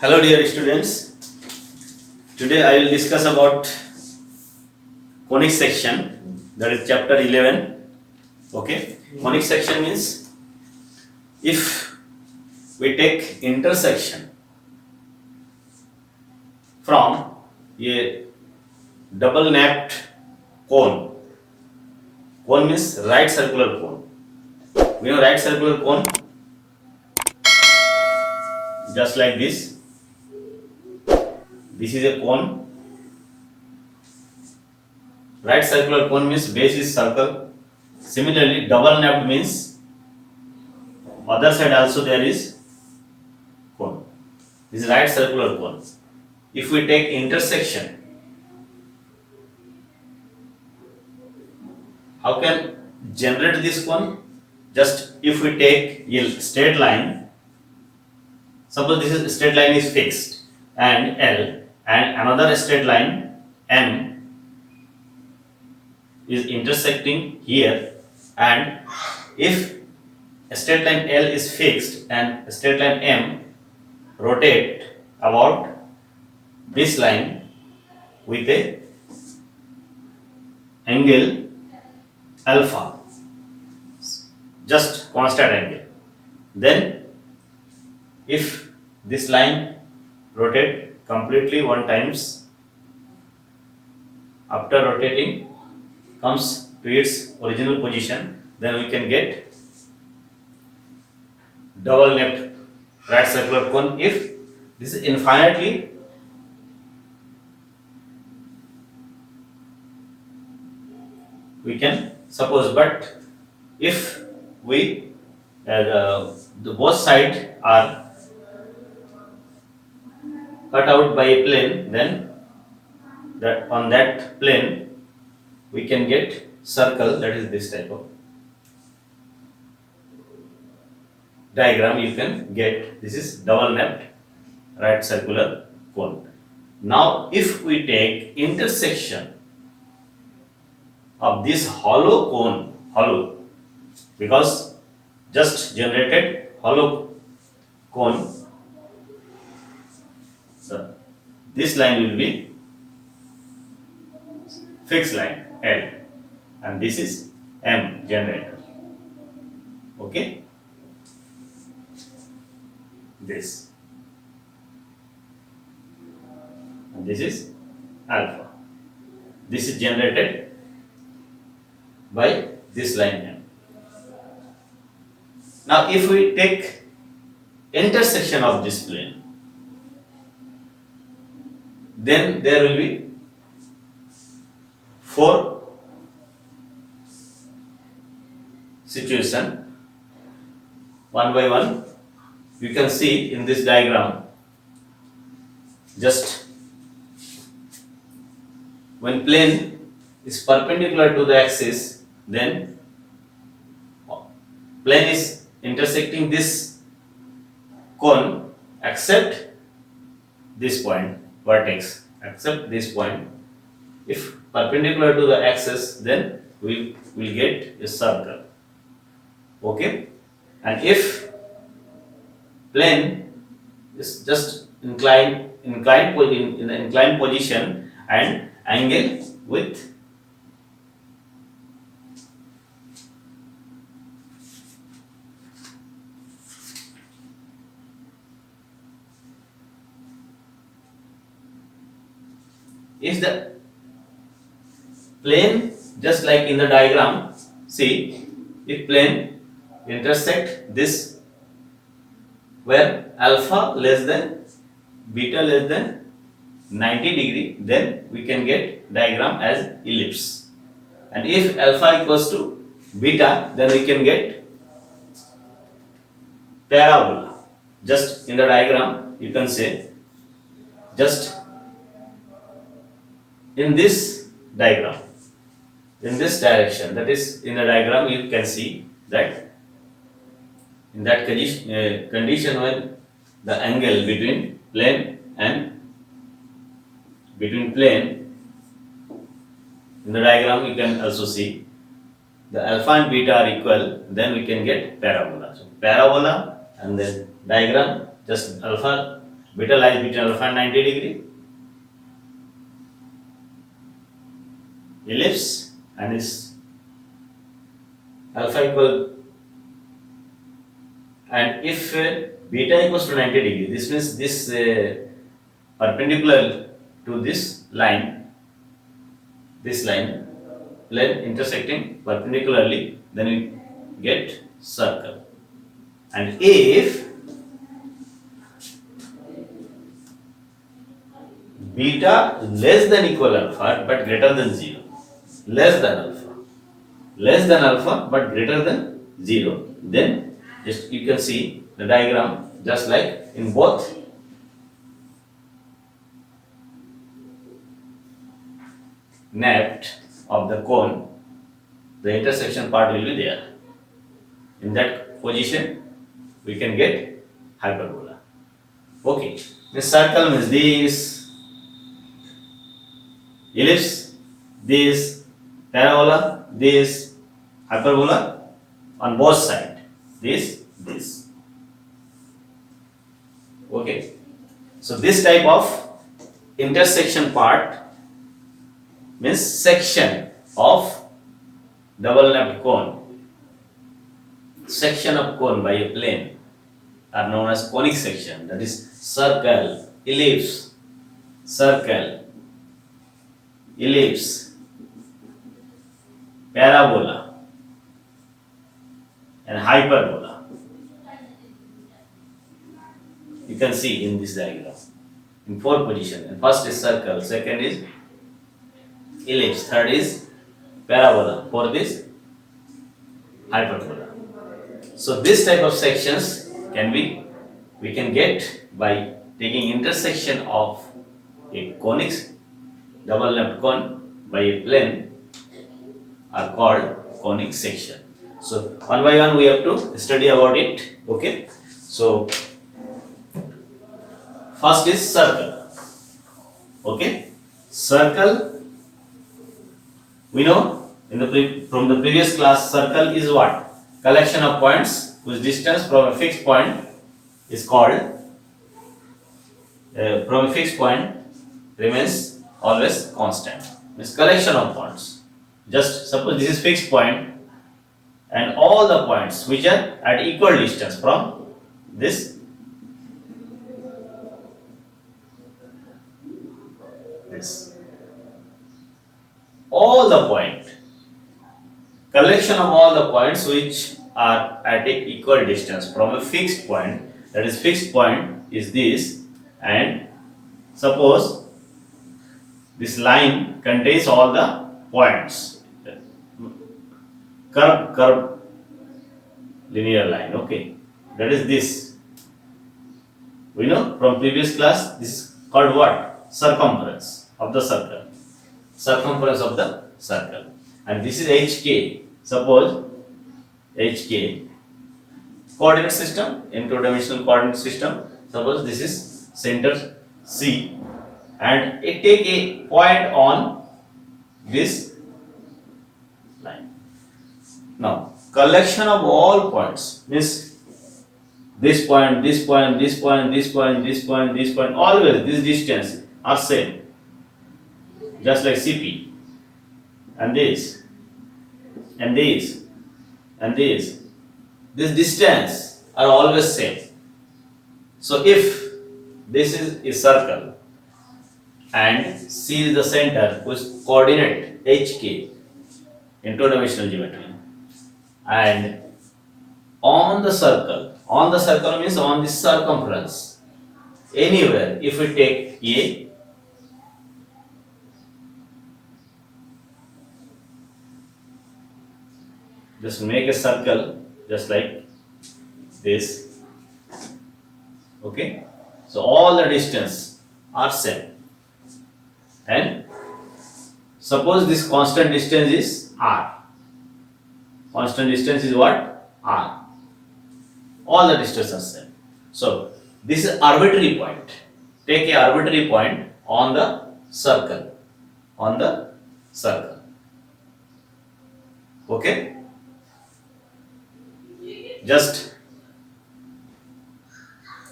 Hello dear students, today I will discuss about conic section, that is chapter 11. Okay, conic section means if we take intersection from a double napped cone. Cone means right circular cone. We know right circular cone just like this. This is a cone. Right circular cone means base is circle. Similarly, double napped means other side also there is cone. This is right circular cone. If we take intersection, how can generate this cone? Just if we take a straight line, suppose this is straight line is fixed and L, and another straight line M is intersecting here, and if a straight line L is fixed and a straight line M rotate about this line with a angle alpha, just constant angle, then if this line rotate completely one times, after rotating comes to its original position, then we can get double napped right circular cone. If this is infinitely we can suppose, but if we the both sides are cut out by a plane, then that on that plane we can get circle, that is this type of diagram you can get. This is double napped right circular cone. Now if we take intersection of this hollow cone, hollow because just generated hollow cone, so this line will be fixed line L, and this is M generator. Okay, this, and this is alpha. This is generated by this line M. Now if we take intersection of this plane, then there will be four situation. One by one you can see in this diagram. Just when plane is perpendicular to the axis, then plane is intersecting this cone except this point, vertex except this point. If perpendicular to the axis, then we will get a circle. Okay, and if plane is just in the inclined position and angle with is the plane, just like in the diagram, see, if plane intersect this where alpha less than beta less than 90 degree, then we can get diagram as ellipse. And if alpha equals to beta, then we can get parabola. Just in the diagram, you can say, just in this diagram, in this direction, that is in the diagram, you can see that in that condition when the angle between plane in the diagram, you can also see the alpha and beta are equal, then we can get parabola. So parabola, and then diagram, just alpha, beta lies between alpha and 90 degree, ellipse, and is alpha equal, and if beta equals to 90 degree, this means this perpendicular to this line, plane intersecting perpendicularly, then we get circle. And if beta less than equal alpha but greater than 0, less than alpha but greater than 0, then just you can see the diagram just like in both napped of the cone, the intersection part will be there. In that position, we can get hyperbola. Okay, this circle means this, ellipse, this, parabola, this, hyperbola on both sides, this. Okay, so this type of intersection part means section of double napped cone. Section of cone by a plane are known as conic section. That is circle, ellipse, parabola, and hyperbola. You can see in this diagram in 4 positions. And first is circle, second is ellipse, third is parabola, fourth is hyperbola. So this type of sections we can get by taking intersection of a conic double napped cone by a plane are called conic section. So one by one we have to study about it. Okay, so first is circle. Okay, circle, we know from the previous class, circle is what? Collection of points whose distance from a fixed point is called from a fixed point remains always constant. Means collection of points. Just suppose this is fixed point and all the points which are at equal distance from this all the point, collection of all the points which are at a equal distance from a fixed point, that is fixed point is this, and suppose this line contains all the points, curved linear line. Okay, that is this. We know from previous class, this is called what? Circumference of the circle. Circumference of the circle. And this is HK. Suppose HK coordinate system, in two-dimensional coordinate system. Suppose this is center C and it take a point on this line. Now collection of all points means this point, this point, this point, this point, this point, this point, always this distance are same, just like CP, and this, and this, and this distance are always same. So if this is a circle and C is the center which coordinate HK in two-dimensional geometry, and on the circle means on this circumference, anywhere if we take A just make a circle just like this. Okay, so all the distance are same, and suppose this constant distance is r. Constant distance is what? R. All the distances are same. So this is arbitrary point. Take a arbitrary point on the circle. On the circle. Okay? Just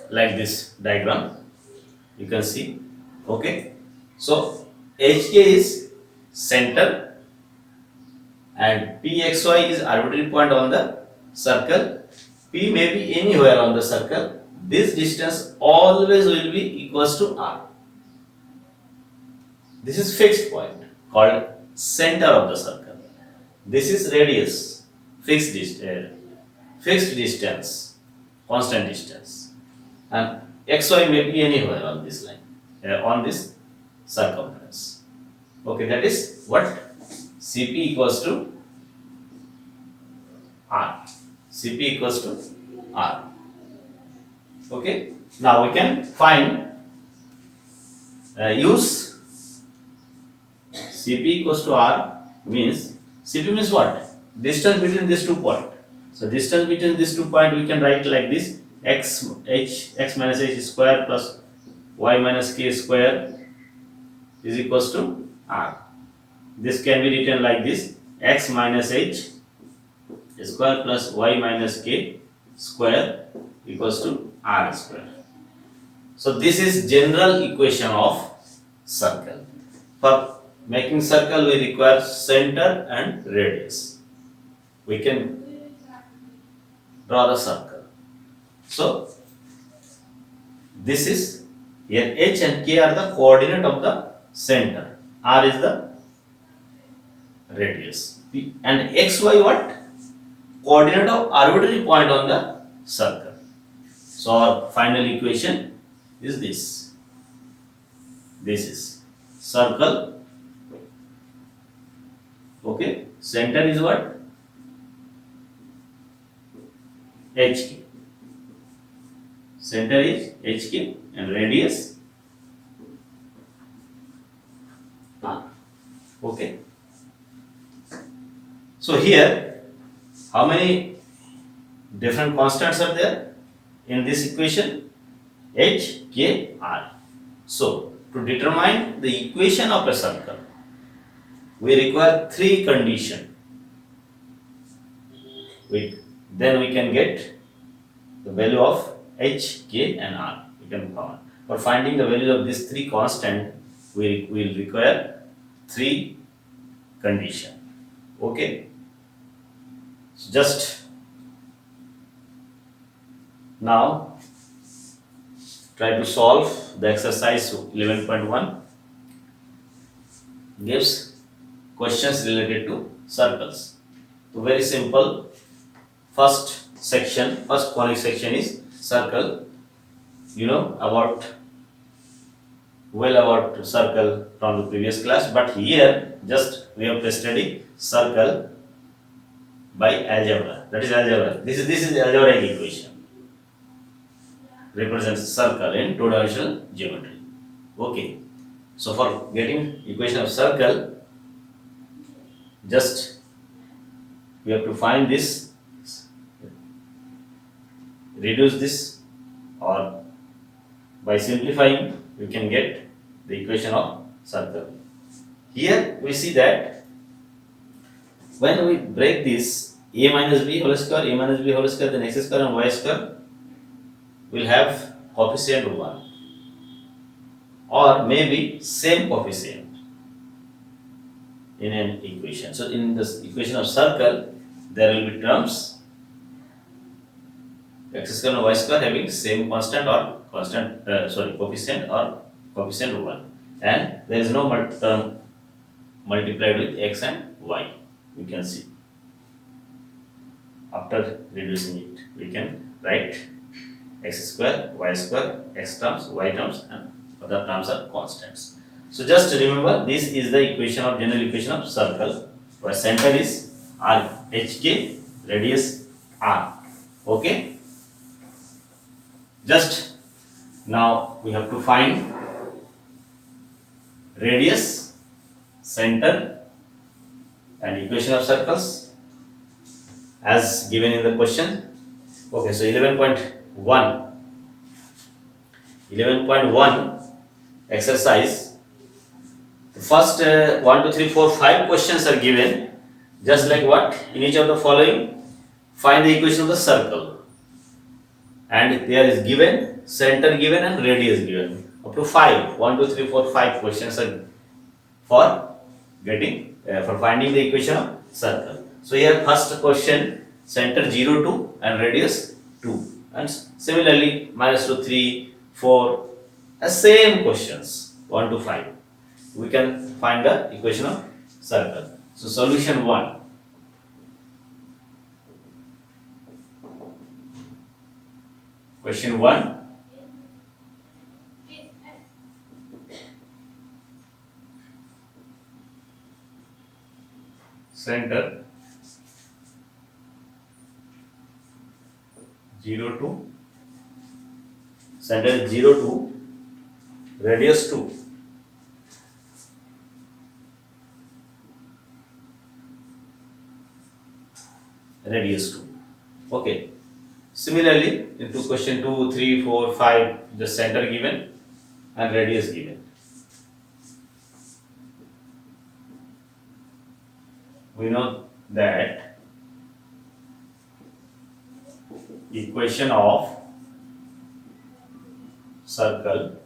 like this diagram, you can see. Okay? So HK is center and PXY is arbitrary point on the circle. P may be anywhere on the circle. This distance always will be equals to R. This is fixed point called center of the circle. This is radius, fixed distance, constant distance, and xy may be anywhere on this line, on this circumference. Okay, that is what Cp equals to R. Cp equals to R. Okay, now we can find, use Cp equals to R means, Cp means what? Distance between these 2 points. So distance between these 2 points we can write like this: x minus h square plus y minus k square is equals to R. This can be written like this: x minus h square plus y minus k square equals to R square. So this is general equation of circle. For making circle we require center and radius. We can draw the circle. So this is, here h and k are the coordinate of the center. R is the radius. And xy what? Coordinate of arbitrary point on the circle. So our final equation is this. This is circle. Okay, center is what? HK. Center is HK and radius R. Okay. So here, how many different constants are there in this equation? H, K, R. So to determine the equation of a circle, we require 3 conditions. Then we can get the value of H, K and R. We can count. For finding the value of these 3 constants, we will require 3 conditions. Okay. So just now try to solve the exercise 11.1. Gives questions related to circles. So very simple. First conic section is circle. You know about circle from the previous class, but here just we have to study circle by algebra. That is algebra. This is algebraic equation. Represents circle in two-dimensional geometry. Okay. So for getting equation of circle, just we have to find this, reduce this, or by simplifying we can get the equation of circle. Here we see that when we break this a minus b whole square, then x square and y square will have coefficient 1 or maybe same coefficient in an equation. So in this equation of circle, there will be terms x square and y square having same constant or coefficient or coefficient 1, and there is no term multiplied with x and y. We can see after reducing it, we can write x square, y square, x terms, y terms, and other terms are constants. So just remember, this is the general equation of circle, where center is R HK radius r. Okay, just now we have to find radius, center and equation of circles as given in the question. Okay, so 11.1 exercise. The first 1, 2, 3, 4, 5 questions are given, just like what in each of the following. Find the equation of the circle, and there is given center given and radius given. Up to 5, 1, 2, 3, 4, 5 questions are for getting for finding the equation of circle. So here first question, center 0, 2 and radius 2, and similarly minus 2, 3, 4, the same questions 1 to 5. We can find the equation of circle. So solution 1. Question 1. Center 0, 2, center 0, 2, radius 2. Radius 2. Okay. Similarly, into question 2, 3, 4, 5, the center given and radius given. We know that equation of circle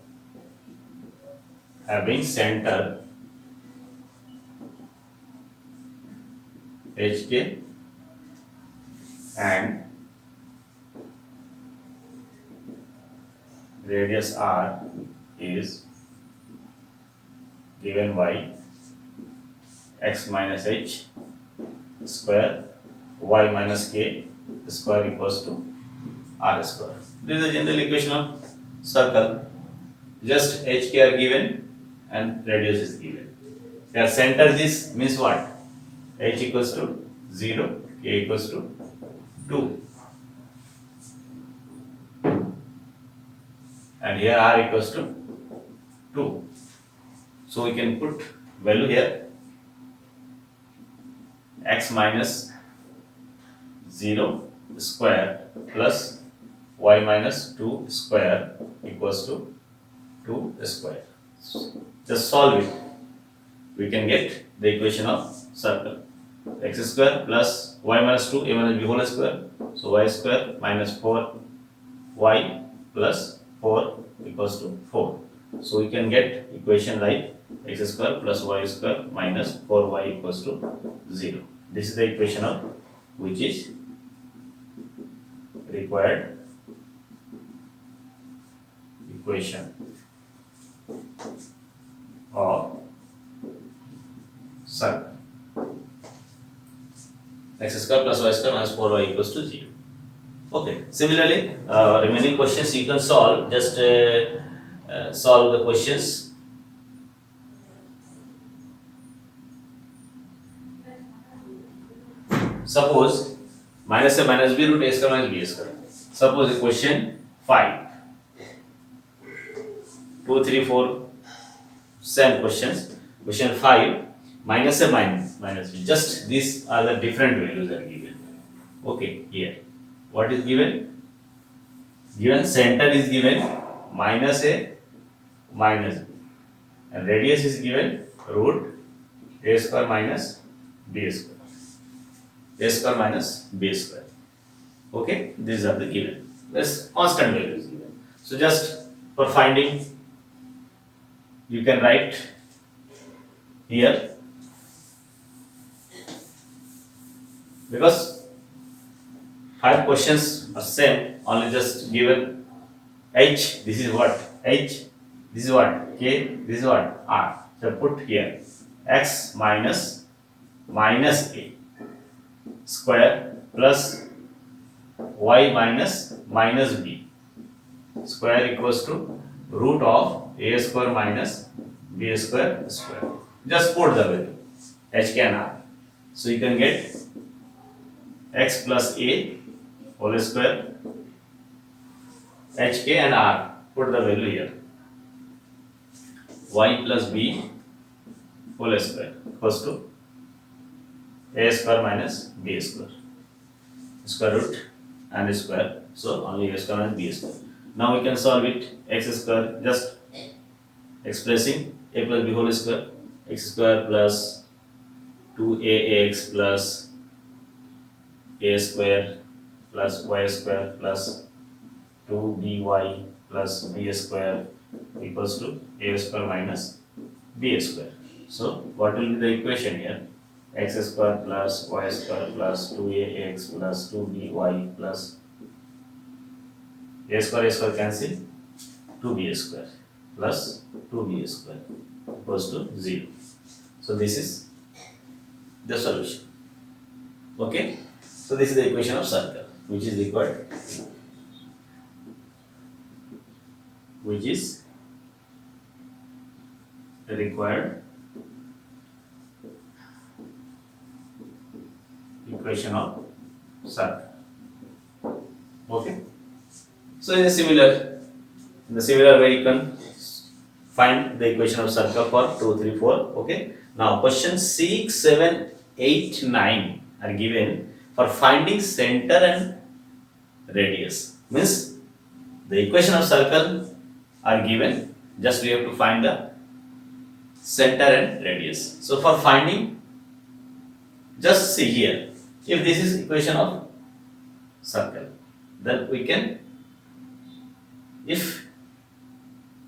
having center HK and radius r is given by x minus h square y minus k square equals to r square. This is the general equation of circle. Just hk are given and radius is given. Their center this means what? H equals to 0, k equals to 2, and here r equals to 2. So we can put value here, x minus 0 square plus y minus 2 square equals to 2 square. Just solve it. We can get the equation of circle. X square plus y minus 2 a minus b whole square. So y square minus 4y plus 4 equals to 4. So we can get equation like x square plus y square minus 4y equals to 0. This is the equation of which is required equation of circle. X square plus y square minus 4y equals to 0. Okay. Similarly, remaining questions you can solve. Just solve the questions. Suppose minus a minus b root a square minus b square. Suppose the question 5. 2, 3, 4 same questions. Question 5, minus a minus b. Just these are the different values are given. Okay, here. What is given? Given center is given minus a minus b. And radius is given root a square minus b square. A square minus b square. Okay, these are the given. There's constant values given. So just for finding, you can write here, because 5 questions are same, only just given h, this is what h, this is what k, this is what r. So put here x minus a square plus y minus b square equals to root of a square minus b square square. Just put the value h, k and r. So you can get x plus a whole square, hk and r, put the value here, y plus b whole square equals to a square minus b square, square root and square, so only a square minus b square. Now we can solve it. X square, just expressing a plus b whole square, x square plus 2ax plus a square plus y square plus 2by plus b square equals to a square minus b square. So what will be the equation here? X square plus y square plus 2ax plus 2by plus a square cancel, 2b square plus 2b square equals to 0. So this is the solution. Okay, so this is the equation of circle which is required, equation of circle. Okay, so in the similar way you can find the equation of circle for 2, 3, 4. Okay, now question 6, 7, 8, 9 are given for finding center and radius. Means the equation of circle are given, just we have to find the center and radius. So for finding, just see here, if this is equation of circle, then we can, if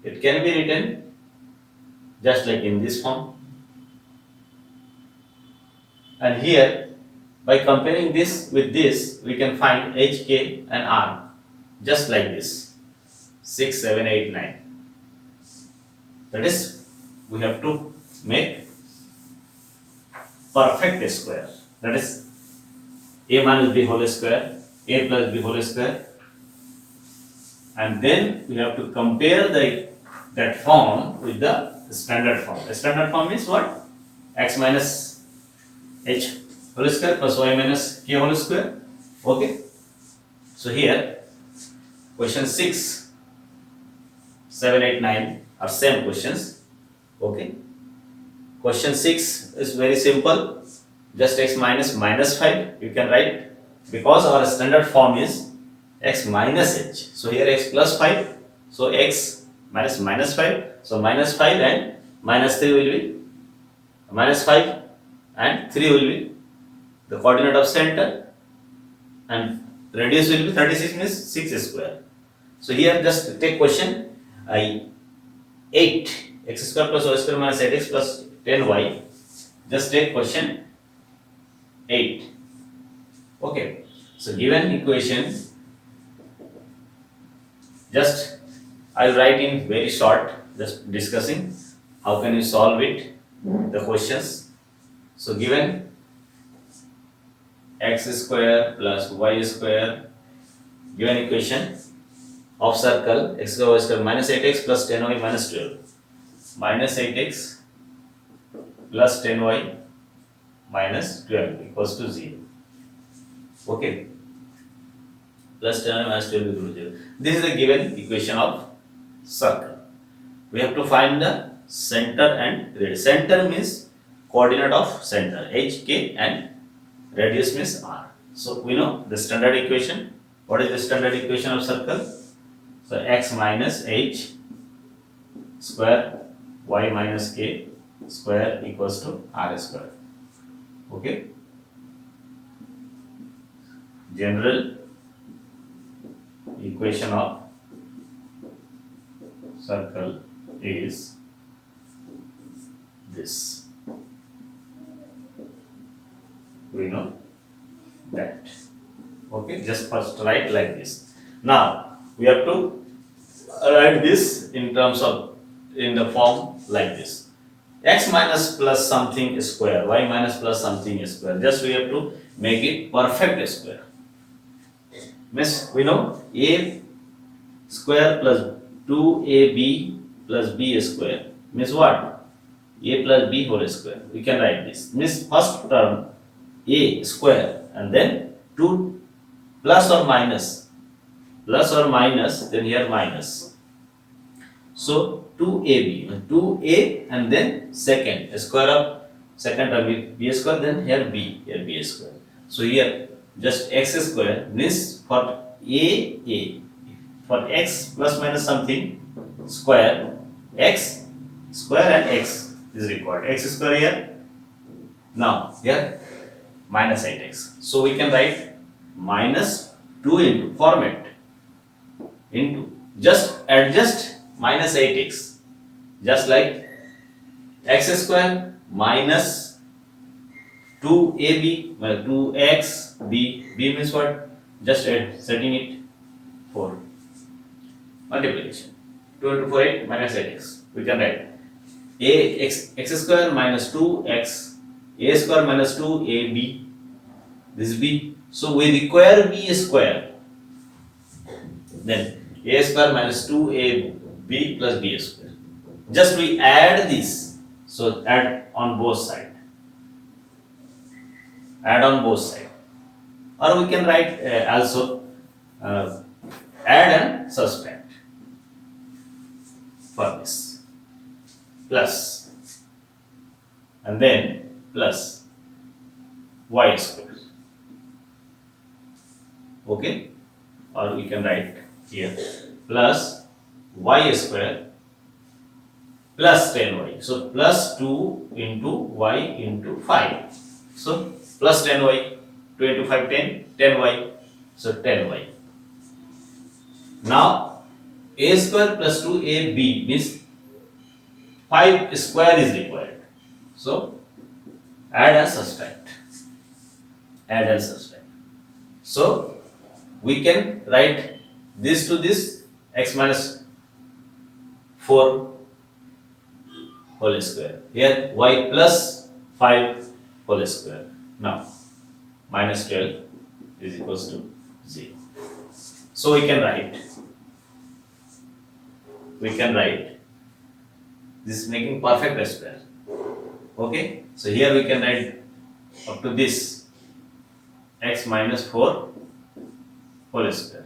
it can be written just like in this form, and here by comparing this with this we can find h, k and r just like this, 6, 7, 8, 9. That is, we have to make perfect square, that is a minus b whole square, a plus b whole square, and then we have to compare that form with the standard form. The standard form is what? X minus h whole square plus y minus k whole square. Okay, so here question 6, 7, 8, 9 are same questions. Okay, question 6 is very simple, just x minus minus 5 you can write, because our standard form is x minus h. So here x plus 5, so x minus minus 5, so minus 5 and minus 3 will be minus 5 and 3 will be the coordinate of center, and radius will be 36, means 6 square. So here just take question 8, x square plus y square minus 8x plus 10y, just take question 8. Okay, so given equation, just I will write in very short, just discussing how can you solve it, the questions. So given x square plus y square, given equation of circle, x square y square minus 8x plus 10y minus 12, minus 8x plus 10y minus 12 equals to 0. Okay, plus 10y minus 12 equals to 0. This is the given equation of circle. We have to find the center and radius. Center means coordinate of center, h, k, and radius means r. So we know the standard equation. What is the standard equation of circle? So x minus h square y minus k square equals to r square. Okay, general equation of circle is this. We know that. Okay, just first write like this. Now we have to write this in terms of, in the form like this: x minus plus something square, y minus plus something square. Just we have to make it perfect square. Means we know a square plus 2ab plus b square means what? A plus b whole square. We can write this. Means first term a square and then 2 plus or minus, then here minus. So 2ab, 2a and then second square of second term is b square, then here b square. So here just x square means for a for x plus minus something square, x square and x is required. X square here. Now here minus 8x. So we can write minus 2 into format into just adjust minus 8x, just like x square minus 2ab, well 2x b means what? Just add, setting it 4 multiplication. 2 into 4 8 minus 8x. We can write x square minus 2x, a square minus 2ab, this is b. So we require b square. Then a square minus 2ab plus b square. Just we add this. So add on both sides. Add on both sides. Or we can write also add and subtract for this. Plus. And then plus y square. Okay? Or we can write here plus y square plus 10y. So plus 2 into y into 5. So plus 10y, 2 into 5, 10, 10y. So 10y. Now a square plus 2ab means 5 square is required. So add and subtract. Add and subtract. So we can write this to this, x minus 4 whole square. Here y plus 5 whole square. Now minus 12 is equals to 0. So we can write this is making perfect square. Okay, so here we can write up to this x minus 4 whole square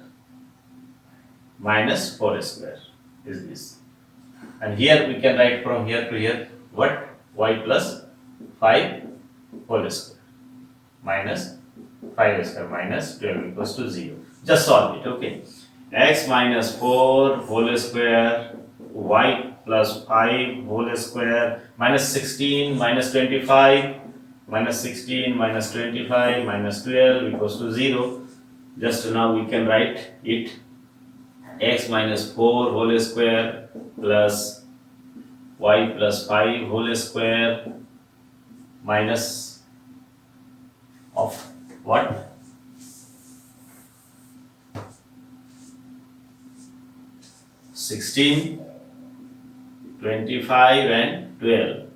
minus 4 square is this, and here we can write from here to here what? Y plus 5 whole square minus 5 square minus 12 equals to 0. Just solve it. Okay, x minus 4 whole square, y plus 5 whole square, minus 16 minus 25, minus 16 minus 25 minus 12 equals to 0. Just now we can write it x minus 4 whole square plus y plus 5 whole square minus of what? 16, 25 and 12.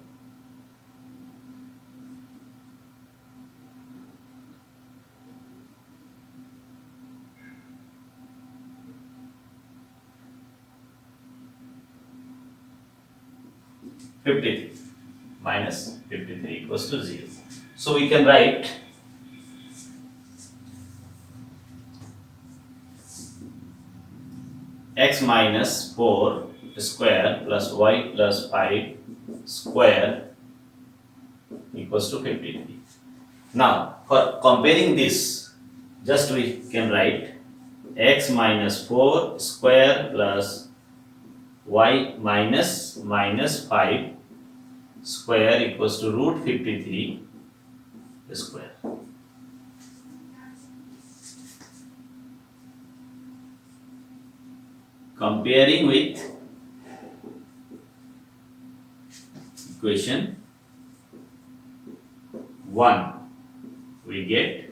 Minus 53 equals to 0. So we can write x minus 4 square plus y plus 5 square equals to 53. Now for comparing this, just we can write x minus 4 square plus y minus 5 square equals to root 53 square. Comparing with equation 1, we get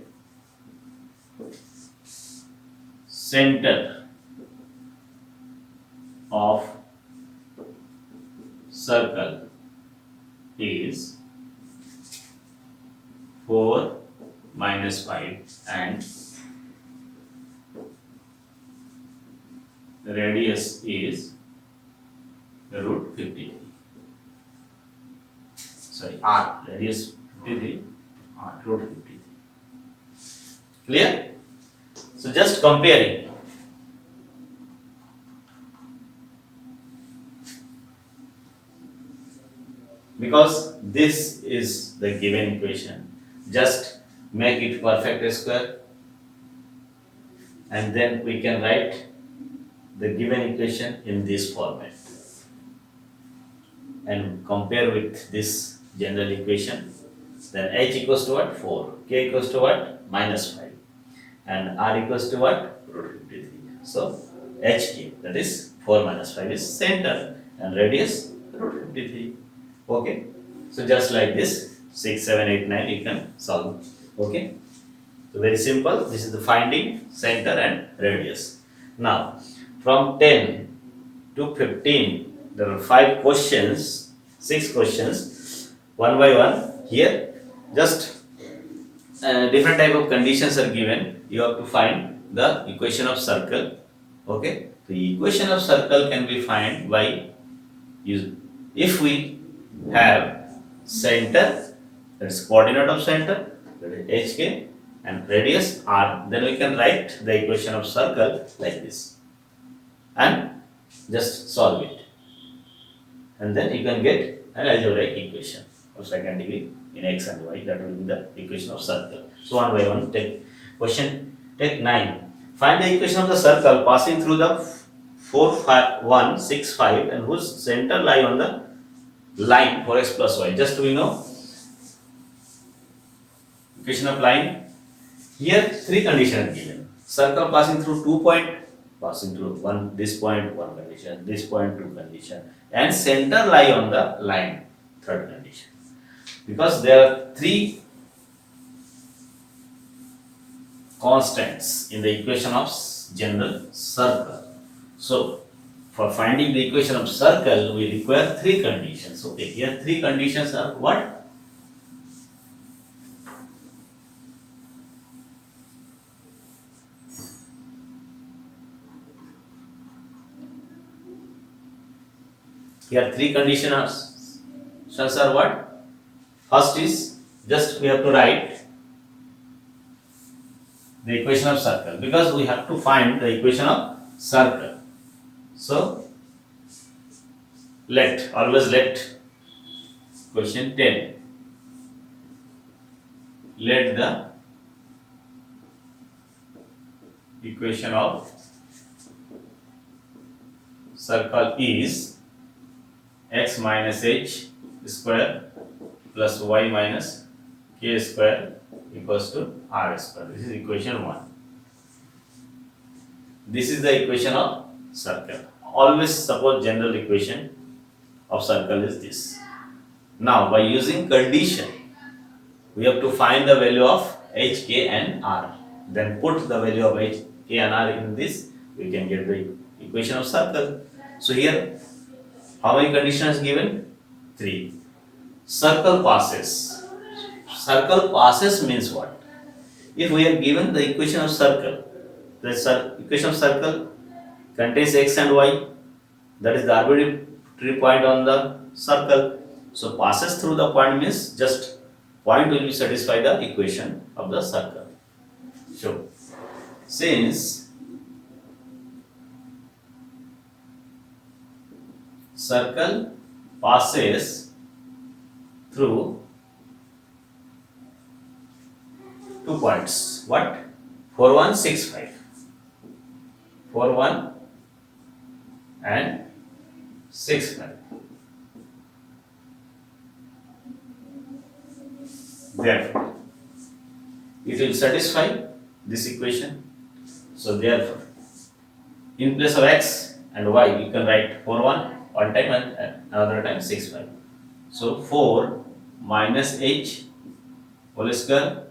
center of circle is 4 minus 5 and the radius is the root 53. Sorry, r, radius 53, r, root 53. Clear? So just comparing. Because this is the given equation, just make it perfect square, and then we can write the given equation in this format and compare with this general equation. Then h equals to what? 4. K equals to what? -5. And r equals to what? Root 53. So hk, that is 4 minus 5 is center, and radius root 53. Okay. So just like this, 6, 7, 8, 9 you can solve. Okay. So very simple. This is the finding center and radius. Now from 10 to 15, there are 5 questions, 6 questions, one by one. Here, just different type of conditions are given. You have to find the equation of circle. Okay, the equation of circle can be found by if we have center, that is coordinate of center, that is hk, and radius r, then we can write the equation of circle like this and just solve it, and then you can get an algebraic equation of second degree in x and y. That will be the equation of circle. So one by one, take 9. Find the equation of the circle passing through the 4, 5, 1, 6, 5, and whose center lie on the line for x plus y. Just we know equation of line. Here 3 conditions are given. Circle passing through 2 point, passing through this point 1 condition, this point 2 condition, and center lie on the line, third condition. Because there are 3 constants in the equation of general circle. So for finding the equation of circle, we require 3 conditions. Okay, here 3 conditions are what? Here 3 conditions are what? First is, just we have to write the equation of circle, because we have to find the equation of circle. So always let question 10, let the equation of circle is x minus h square plus y minus k square equals to r square. This is equation 1. This is the equation of circle. Always suppose general equation of circle is this. Now by using condition, we have to find the value of h, k and r. Then put the value of h, k and r in this, we can get the equation of circle. So here, how many conditions given? 3. Circle passes. Circle passes means what? If we are given the equation of circle, the equation of circle contains x and y, that is the arbitrary point on the circle. So passes through the point means just point will be satisfy the equation of the circle. So since circle passes through 2 points. What? 4, 1, 6, 5. 4, 1 and 6, 5. Therefore, it will satisfy this equation. So therefore, in place of x and y, you can write 4, 1 one time and another time 6, 5. So 4 minus h whole square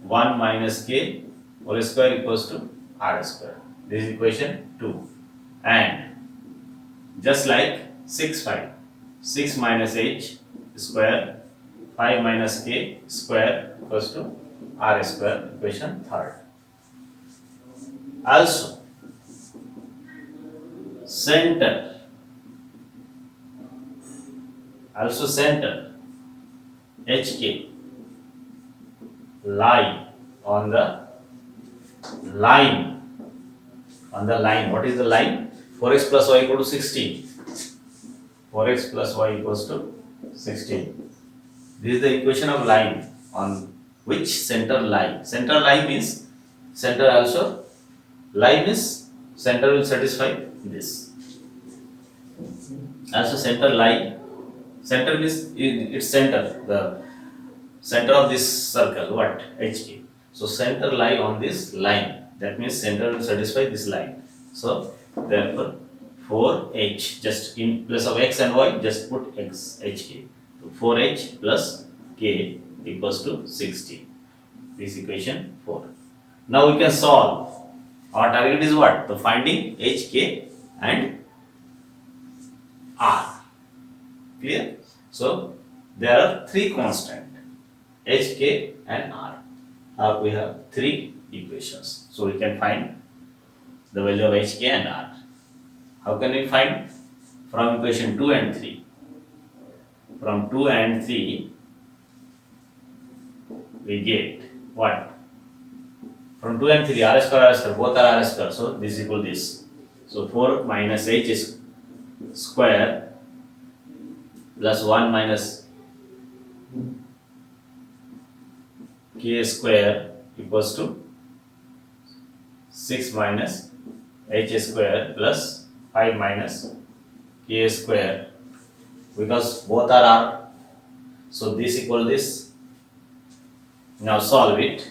1 minus k whole square equals to r square. This is equation 2. And just like 6, 5, 6 minus h square 5 minus k square equals to r square, equation 3rd. Also, center hk lie on the line. On the line, what is the line? 4x plus y equal to 16. 4x plus y equals to 16. This is the equation of line on which center lie. Center lie means center also. Lie means center will satisfy this. Also center lie. Center means its center. The center of this circle. What? HK. So center lie on this line. That means center will satisfy this line. So therefore 4h, just in place of x and y, just put x, hk. So 4h plus k equals to 60. This equation 4. Now we can solve. Our target is what? The finding h, k and r. Clear? So there are three constants, h, k and r. Now we have three equations. So we can find the value of h, k and r. How can we find? From equation 2 and 3. From 2 and 3 we get what? From 2 and 3 r square, both are r square. So this is equal to this. So 4 minus h is square plus 1 minus k square equals to 6 minus h square plus 5 minus k square, because both are r. So this equal this. Now solve it.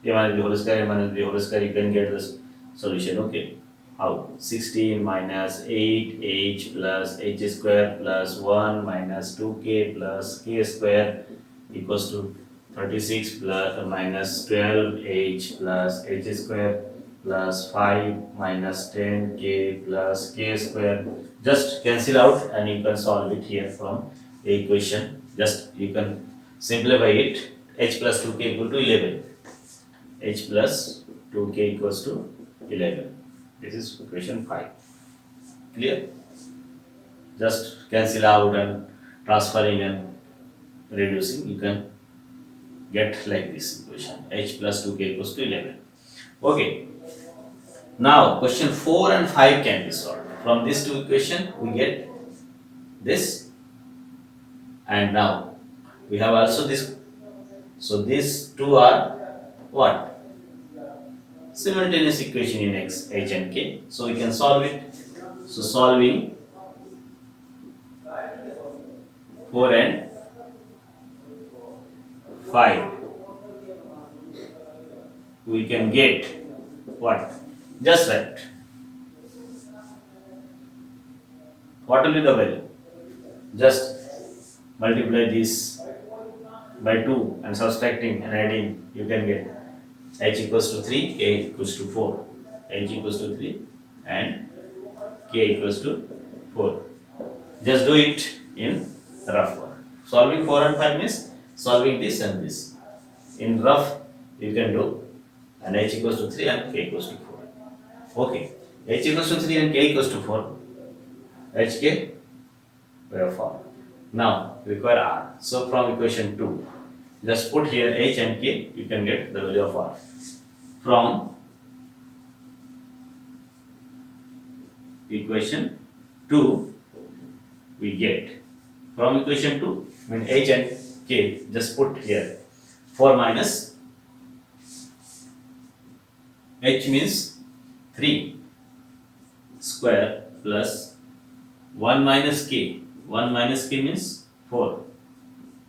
A minus b whole square, a minus b whole square, you can get this solution. Okay. How? 16 minus 8h plus h square plus 1 minus 2k plus k square equals to 36 plus minus 12h plus h square plus 5 minus 10k plus k square. Just cancel out and you can solve it here from the equation. Just you can simplify it. H plus 2k equal to 11. H plus 2k equals to 11. This is equation 5. Clear? Just cancel out and transferring and reducing, you can get like this equation. H plus 2k equals to 11. Okay. Now question 4 and 5 can be solved. From these two equations we get this, and now we have also this. So these two are what? Simultaneous equation in x, h and k. So we can solve it. So solving 4 and 5, we can get what? Just right. What will be the value? Just multiply this by 2 and subtracting and adding, you can get h equals to 3, k equals to 4. H equals to 3 and k equals to 4. Just do it in rough work. Solving 4 and 5 means solving this and this. In rough you can do, and h equals to 3 and k equals to 4. Okay, h equals to 3 and k equals to 4. hk we have found. Now require r. So from equation 2, just put here h and k, you can get the value of r. From equation 2 we get, from equation 2, when h and k, just put here 4 minus h means 3 square plus 1 minus k. 1 minus k means 4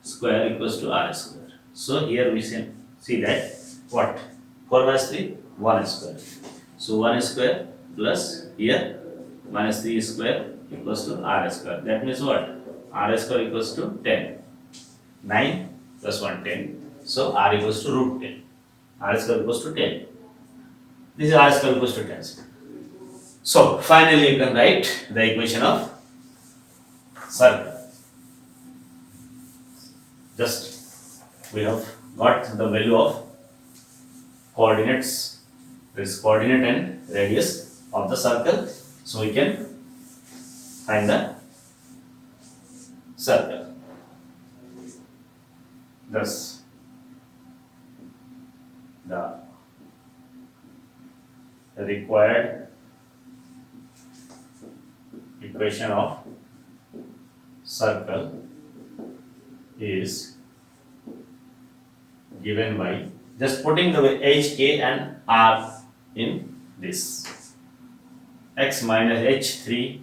square equals to r square. So here we can see that what? 4 minus 3, 1 square. So 1 square plus here minus 3 square equals to r square. That means what? R square equals to 10. 9 plus 1, 10. So r equals to root 10. R square equals to 10. This is r square equals to 10. So finally you can write the equation of circle. Just we have got the value of coordinates, this coordinate and radius of the circle, so we can find the circle. Thus the required equation of circle is given by just putting the h, k and r in this. X minus h3,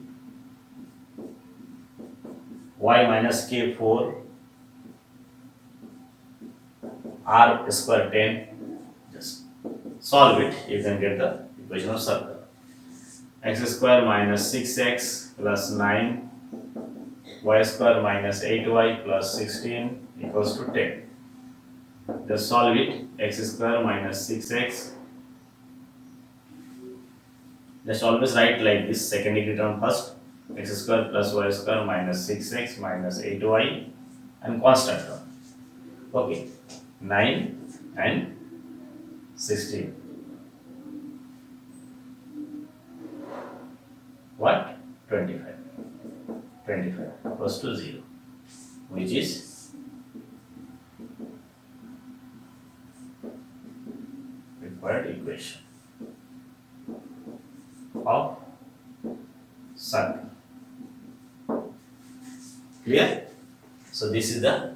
y minus k4, r square 10. Just solve it, you can get the equation of circle. X square minus 6x plus 9, y square minus 8y plus 16 equals to 10. Just solve it. X square minus 6x. Just always write like this, second degree term first. X square plus y square minus 6x minus 8y and constant term. Okay, 9 and 16. What? 25. 25 equals to 0, which is required equation of circle. Clear? So this is the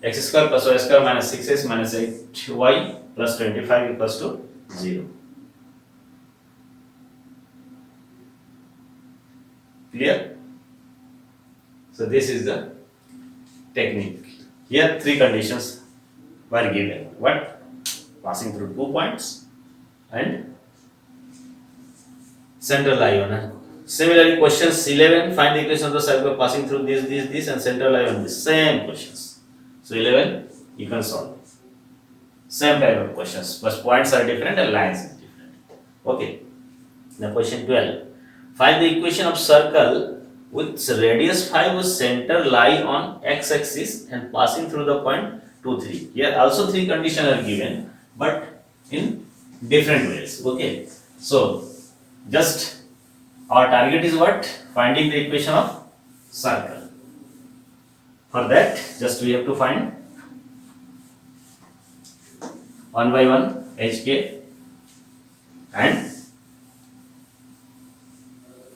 x square plus y square minus 6x minus 8y plus 25 equals to 0. Clear? So this is the technique. Here three conditions were given. What? Passing through 2 points and central lie on. Similarly, questions 11, find the equation of the circle passing through this and central lie on this. Same questions. So 11 you can solve. Same type of questions, but points are different and lines is different. Okay. Now question 12. Find the equation of circle with radius 5 with center lie on x-axis and passing through the point 2, 3. Here also three conditions are given, but in different ways. Okay. So just our target is what? Finding the equation of circle. For that, just we have to find one by one hk and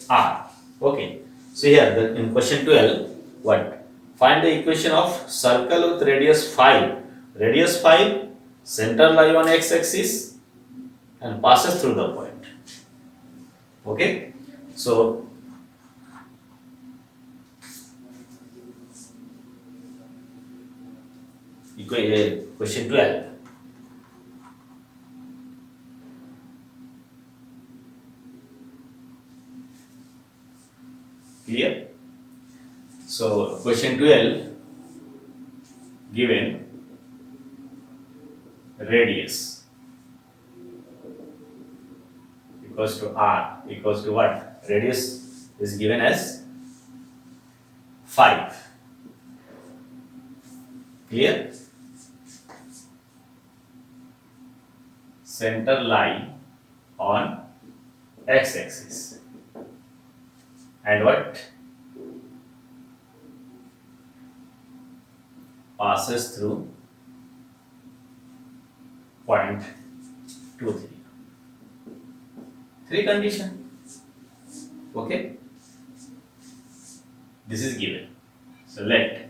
r. Okay. So here in question 12, what? Find the equation of circle with radius 5. Radius 5, center lie on x-axis and passes through the point. Okay. So question 12. Clear? So question 12 given radius equals to r equals to what? Radius is given as 5. Clear? Center lie on x-axis and what? Passes through point 2, 3. Three conditions. Okay. This is given. So let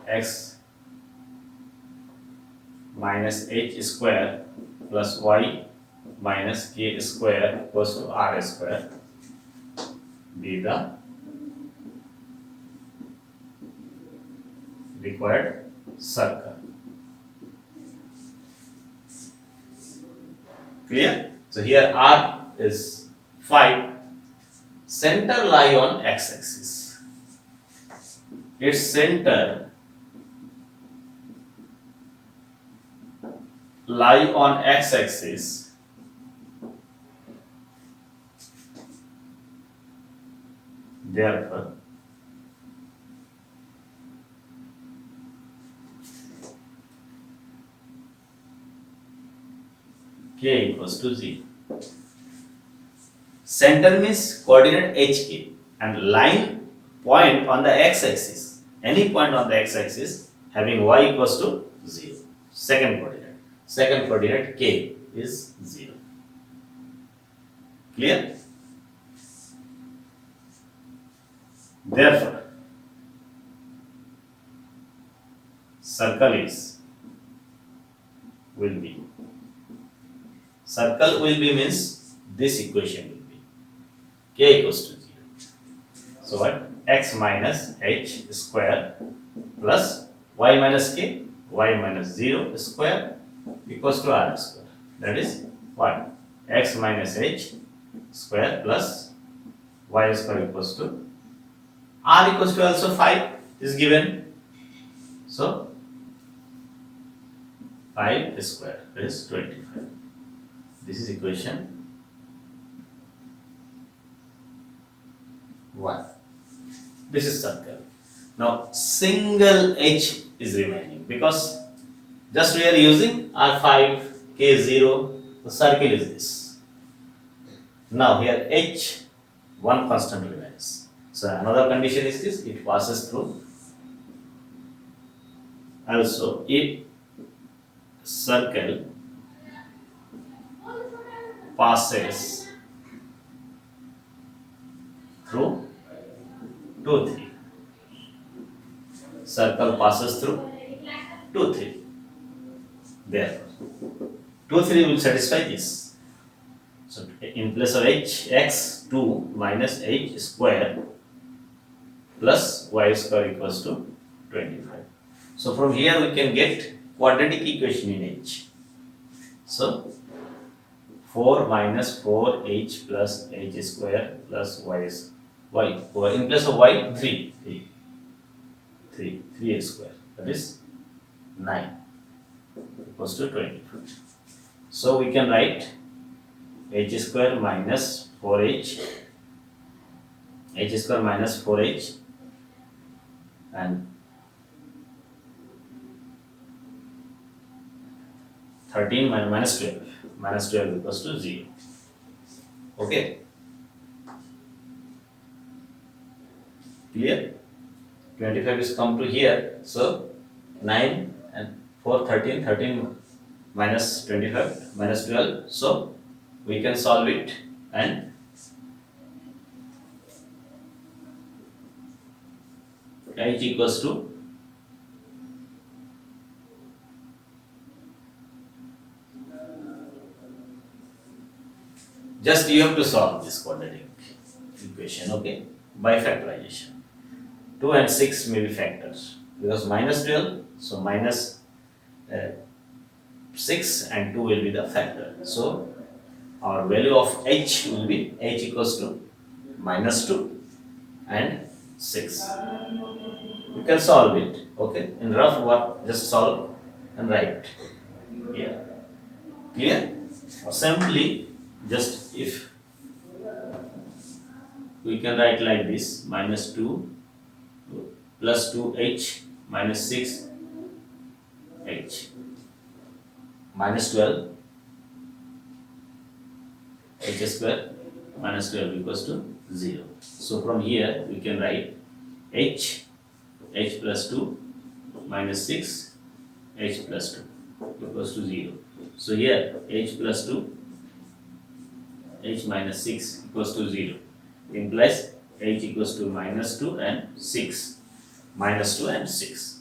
x minus h square plus y minus k square equals to r square be the required circle. Clear? So here r is 5, center lie on x-axis. Its center lie on x-axis therefore k equals to 0. Center means coordinate hk and line point on the x-axis. Any point on the x-axis having y equals to 0. Second coordinate k is 0. Clear? Therefore, circle will be means this equation will be k equals to 0. So what? X minus h square plus y minus k, y minus 0 square equals to r square. That is what? X minus h square plus y square equals to r equals to also 5 is given. So 5 square is 25. This is equation 1. This is circle. Now single h is remaining because just we are using R5, K0, the circle is this. Now here h, one constant remains. So another condition is this, it passes through. Also, if circle passes through 2, 3. Circle passes through 2, 3. Therefore, 2, 3 will satisfy this. So in place of h, x 2 minus h square plus y square equals to 25. So from here we can get quadratic equation in h. So 4 minus 4h plus h square plus y in place of y 3 h square, that is 9 equals to 25. So we can write h square minus 4h and 13 minus 12 equals to 0. Okay, clear? 25 is come to here, so 9 and 4, 13 minus 25 minus 12, so we can solve it and h equals to just you have to solve this quadratic equation, okay, by factorization. 2 and 6 may be factors because minus 12, so minus 6 and 2 will be the factor. So our value of h will be h equals to minus 2 and 6. You can solve it, okay, in rough work, just solve and write here. Clear? Or simply just if we can write like this, minus 2 plus 2h minus 6h minus 12 h square minus 12 equals to 0. So from here we can write h plus 2 minus 6 h plus 2 equals to 0. So here h plus 2 h minus 6 equals to 0 implies h equals to minus 2 and 6. Minus 2 and 6.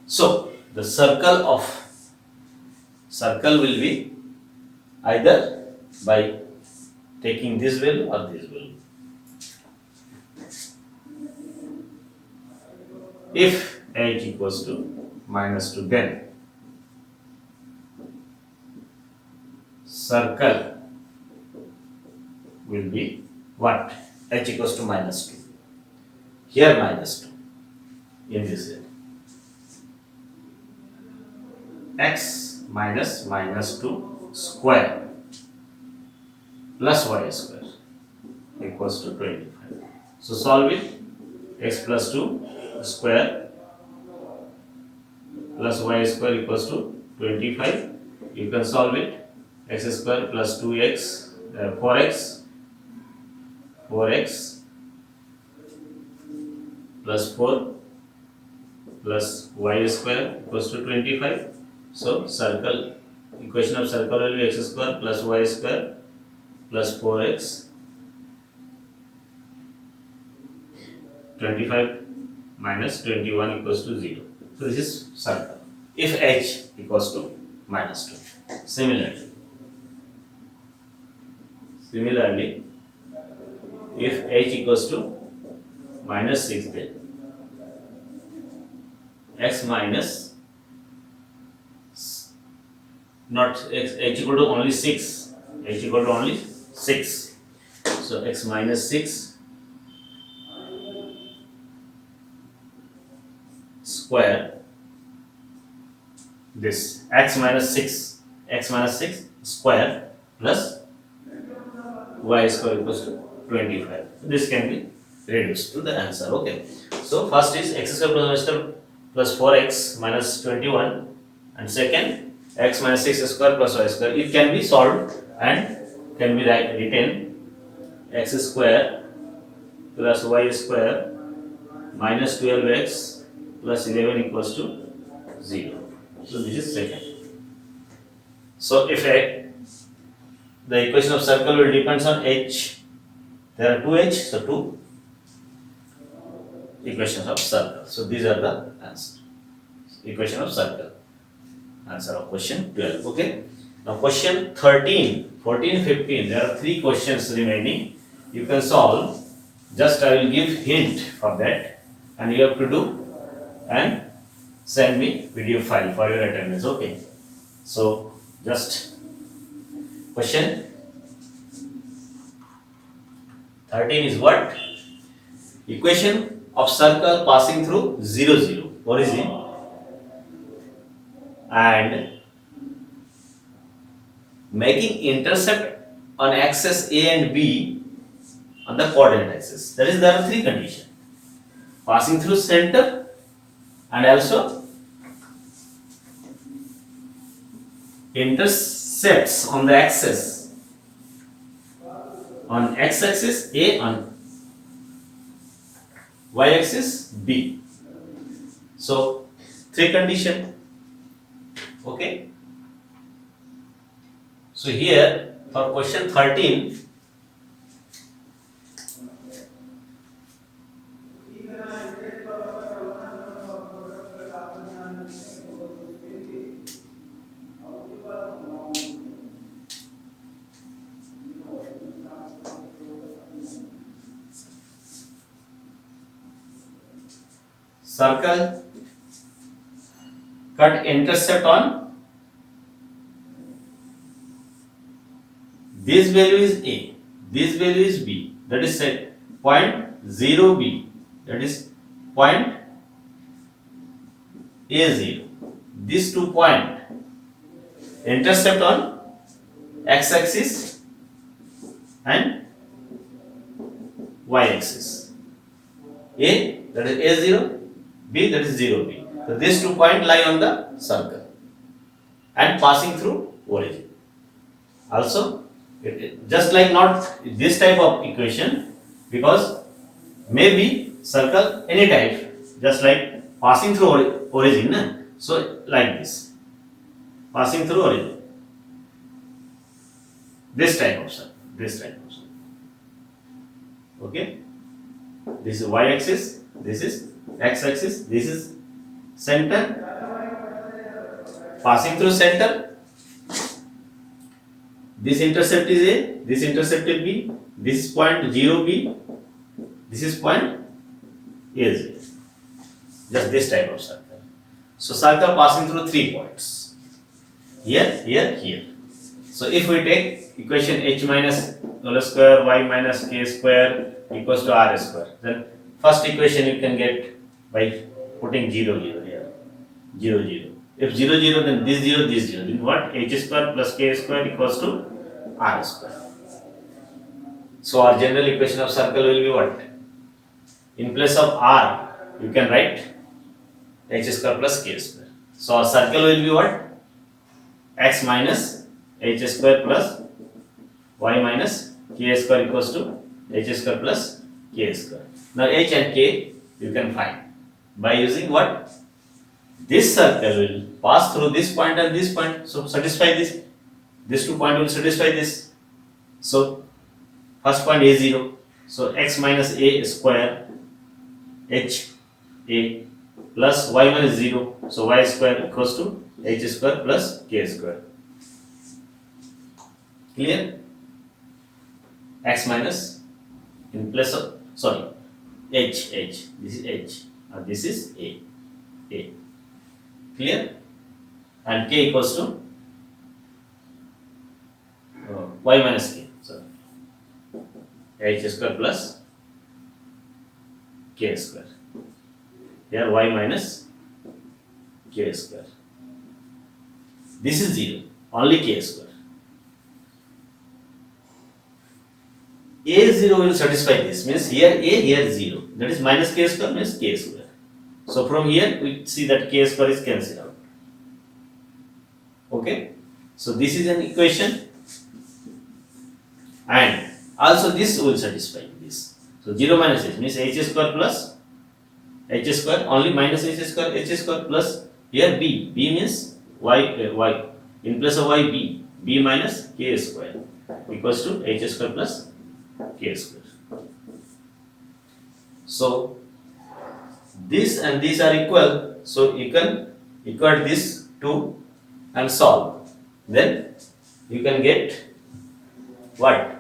So the circle will be either by taking this value or this value. If h equals to minus 2, then circle will be what? H equals to minus 2. Here minus 2 in this way. X minus minus 2 square plus y square equals to 25. So solve it. X plus 2 square plus y square equals to 25. You can solve it. X square plus 2x 4x plus 4 plus y square equals to 25. So circle equation of circle will be x square plus y square plus 4x 25 minus 21 equals to 0. So this is circle. If h equals to minus 2. Similarly, if h equals to minus 6, then x minus not x, h equal to only 6. H equal to only 6. So x minus 6 square, this x minus 6 square plus y square equals to 25. This can be reduced to the answer. Okay. So first is x square plus y square plus 4x minus 21, and second x minus 6 square plus y square. It can be solved and can be written x square plus y square minus 12x plus 11 equals to 0. So this is second. So if the equation of circle will depends on h. There are two h, so two equations of circle. So these are the answer. Equation of circle. Answer of question 12. Okay. Now question 13, 14, 15. There are three questions remaining. You can solve. Just I will give hint for that, and you have to do and send me video file for your attendance. Okay. So just question 13 is what? Equation of circle passing through 0, 0 origin and making intercept on axis A and B on the coordinate axis. That is, there are three conditions: passing through center and also intercepts on the axis, on x-axis A, on y-axis B. So three condition. Okay. So here for question 13, circle cut intercept on this value is A, this value is B, that is set point 0B, that is point A0. These 2 point intercept on x-axis and y-axis. A, that is A0, B, that is 0B. So these 2 points lie on the circle and passing through origin. Also, just like not this type of equation, because maybe circle any type, just like passing through origin. So like this, passing through origin. This type of circle, this type of circle. Okay. This is y-axis, this is x-axis, this is center, passing through center. This intercept is A, this intercept is B, this is point 0B, this is point A0. Just this type of circle. So circle passing through 3 points. Here, here, here. So if we take equation h minus l square y minus k square equals to r square, then first equation you can get by putting 0, 0 here. 0, 0. If 0, 0, then this 0, this 0. Then what? H square plus k square equals to r square. So our general equation of circle will be what? In place of r, you can write h square plus k square. So our circle will be what? X minus h square plus y minus k square equals to h square plus k square. Now h and k you can find by using what? this circle will pass through this point and this point, so satisfy this. This 2 point will satisfy this. So first point a0, so x minus a square h a plus y minus 0, so y square equals to h square plus k square. Clear? X minus in place of, sorry, h, this is h, and this is a. Clear? And k equals to y minus k, so h square plus k square. Here y minus k square. This is 0, only k square. A0 will satisfy this, means here a, here 0. That is minus k square means k square. So from here we see that k square is cancelled out. Okay, so this is an equation, and also this will satisfy this. So 0 minus h means h square plus h square, only minus h square plus here b means y in place of y b minus k square equals to h square plus k square. So this and these are equal, so you can equate this two and solve. Then you can get what?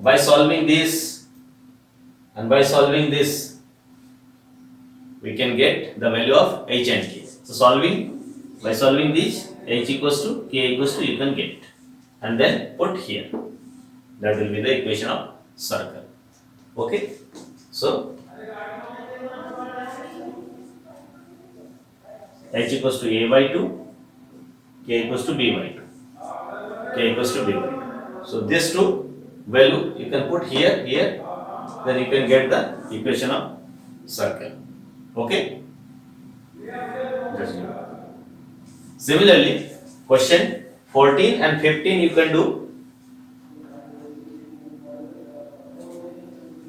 By solving this and by solving this, we can get the value of h and k. So by solving this, h equals to k equals to, you can get, and then put here. That will be the equation of circle. Okay, so h equals to a by 2, k equals to b by 2, k equals to b by 2. So this two value you can put here, then you can get the equation of circle. Okay. Similarly, question 14 and 15 you can do.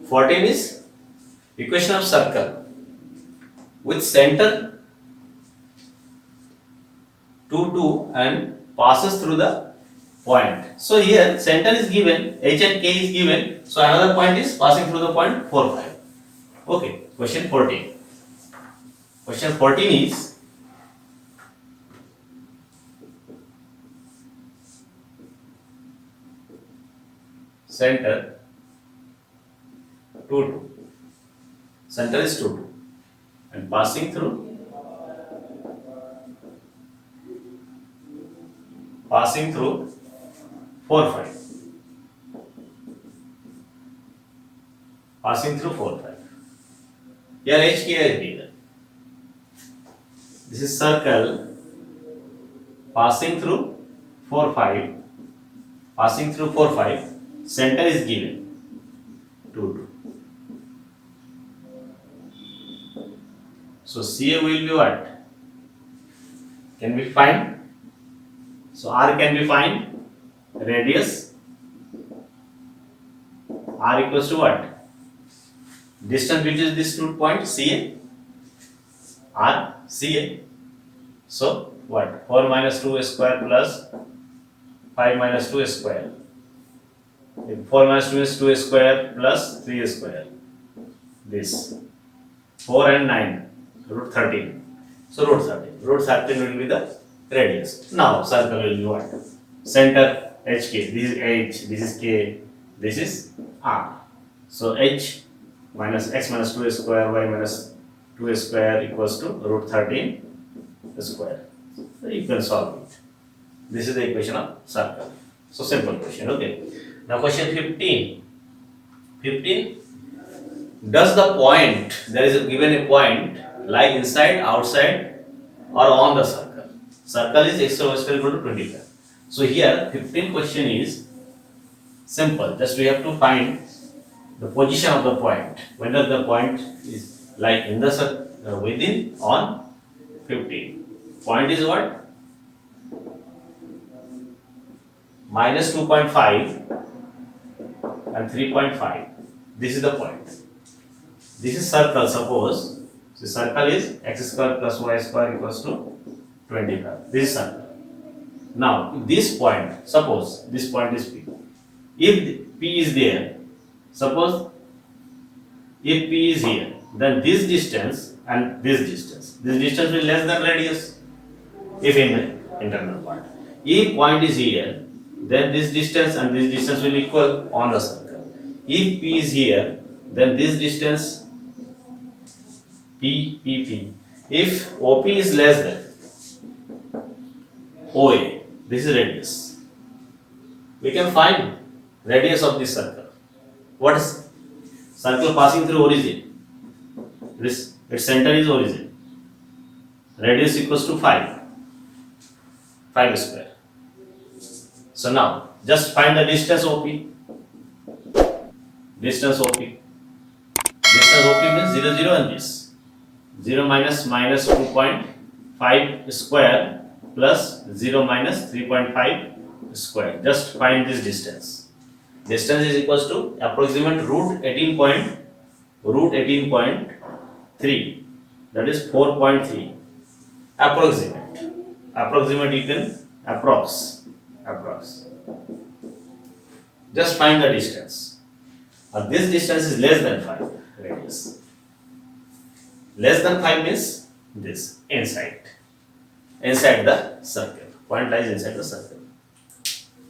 14 is equation of circle with center 2 and passes through the point. So here center is given, h and k is given, so another point is passing through the point 4, 5. Okay, question 14. Question 14 is center 2, center is 2 and passing through 4, 5. Passing through 4, 5. Here h, k is given. This is circle passing through 4, 5. Passing through 4, 5. Center is given 2. So CA will be what? Can we find? So R can be find. Radius R equals to what? Distance between these 2 points CA. R CA. So what? 4 minus 2 square plus 5 minus 2 square. 4 minus 2 is 2 square plus 3 square. This 4 and 9 root 13. So root 13. Root 13 will be the radius. Now circle will be what? Center HK. This is H. This is K. This is R. So H minus x minus 2 square y minus 2 square equals to root 13 square. So you can solve it. This is the equation of circle. So simple question. Okay. Now question 15. 15. Does the point, there is given a point, lie inside, outside or on the circle? Circle is x over square equal to 25. So here 15 question is simple. Just we have to find the position of the point. Whether the point is like in the within on 15. Point is what? Minus 2.5 and 3.5. This is the point. This is circle, suppose. So circle is x square plus y square equals to 25. This is circle. Now this point, suppose this point is P. If P is there, suppose if P is here, then this distance and this distance will be less than radius. If in the internal part. If point is here, then this distance and this distance will equal on the circle. If P is here, then this distance P. If OP is less than OA, this is radius. We can find radius of this circle. What is circle passing through origin? Its center is origin. Radius equals to 5 square. So now just find the distance OP. Distance OP. Distance OP means 0, 0 and this. 0 minus 2.5 square plus 0 minus 3.5 square. Just find this distance. Distance is equals to approximate root 18.3. That is 4.3. Approximate you can approx. Just find the distance. This distance is less than 5 radius. Less than 5 means this inside the circle. Point lies inside the circle.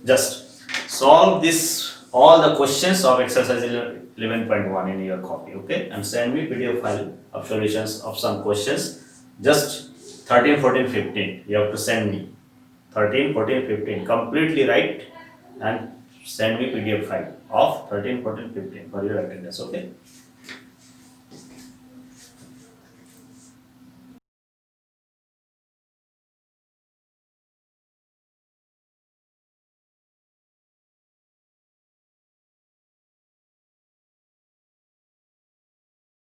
Just solve this all the questions of exercise 11.1 in your copy, okay, and send me PDF file of solutions of some questions. Just 13, 14, 15 you have to send me. 13, 14, 15 completely write and send me PDF file of 13, 14, 15 for your attendance, okay.